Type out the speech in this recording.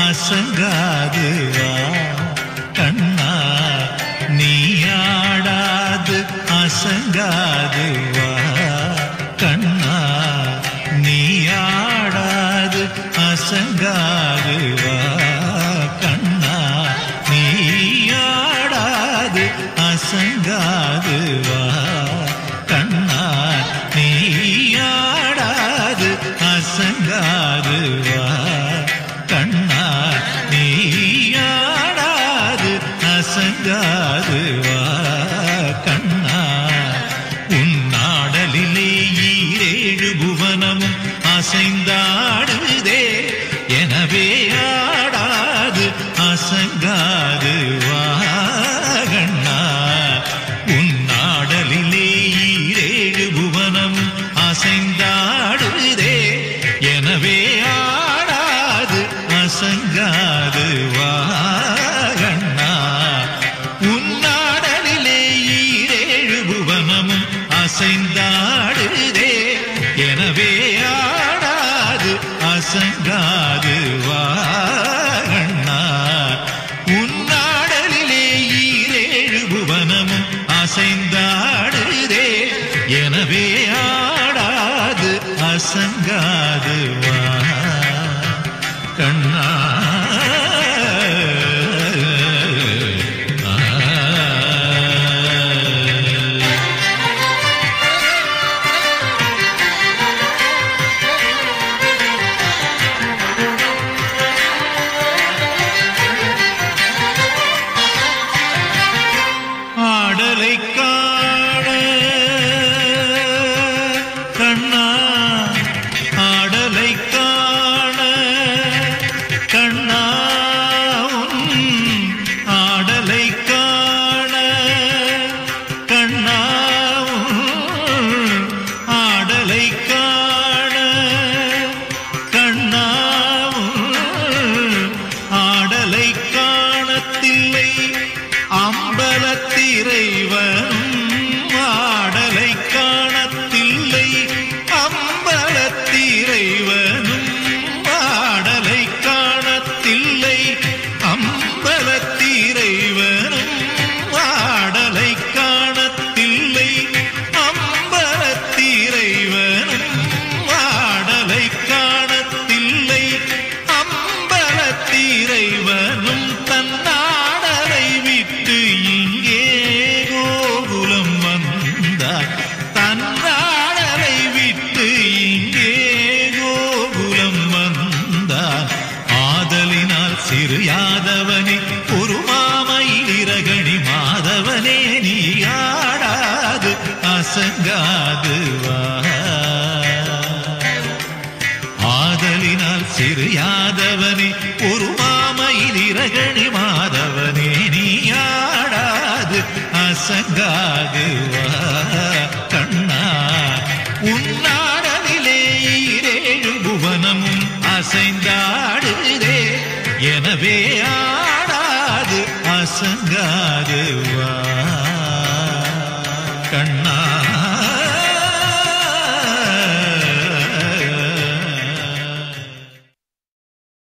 அசங்காது வா கண்ணா நீயாடாது அசங்காது வா கண்ணா நீயாடாது அசங்காது வா கண்ணா நீயாடாது அசங்காது வா கண்ணா நீயாடாது அசங்காது வா கண்ணா நீயாடாது அசங்காது வா கண்ணா உன்னாடலிலே ஈரேழு புவனமும் அசைந்தாடுதே எனவே ஆடாது அசங்காது வா கண்ணா உன்னாடலிலே ஈரேழு புவனமும் அசைந்தாடுதே எனவே ஆடாது அசங்காது வா கண்ணா உன்னாடலிலே ஈரேழு புவனமும் அசைந்தாடுதே எனவே ஆடாது அசங்காது வா கண்ணா உன்னாடலிலே ஈரேழு புவனமும் அசைந்தாடுதே எனவே ஆடாது அசங்காது வா கண்ணா ஆடலை காண கண்ணா ஆடலை காண கண்ணா ஆடலை காண கண்ணா ஆடலை காண கண்ணா ஆடலை காணத்தில்லை அம்பலத்திரைவனும் ஆடலை காணத்தில்லை அம்பலத்திரைவனும் ஆடலை காணத்தில்லை அம்பலத்திரைவனும் ஆடலை காணத்தில்லை அம்பலத்திரைவனும் ஆடலை காணத்தில்லை அம்பலத்திரைவனும் தன்னாடலை விட்டு இங்கே கோகுலம் வந்தார் தன்னாடலை விட்டு இங்கே கோகுலம் வந்தார் ஆதலினால் சிறு யாதவனே ஒரு மாமயிலிரகணி மாதவனே நீ ஆடாது அசங்காது வா ஆதலினால் சிறு யாதவனே ஒரு மாமயிலிரகணி மாதவனே நீ ஆடாது அசங்காது வா கண்ணா உன்னாடலிலே ஈரேழு புவனமும் அசைந்தாடுதே எனவே ஆடாது அசங்காது வா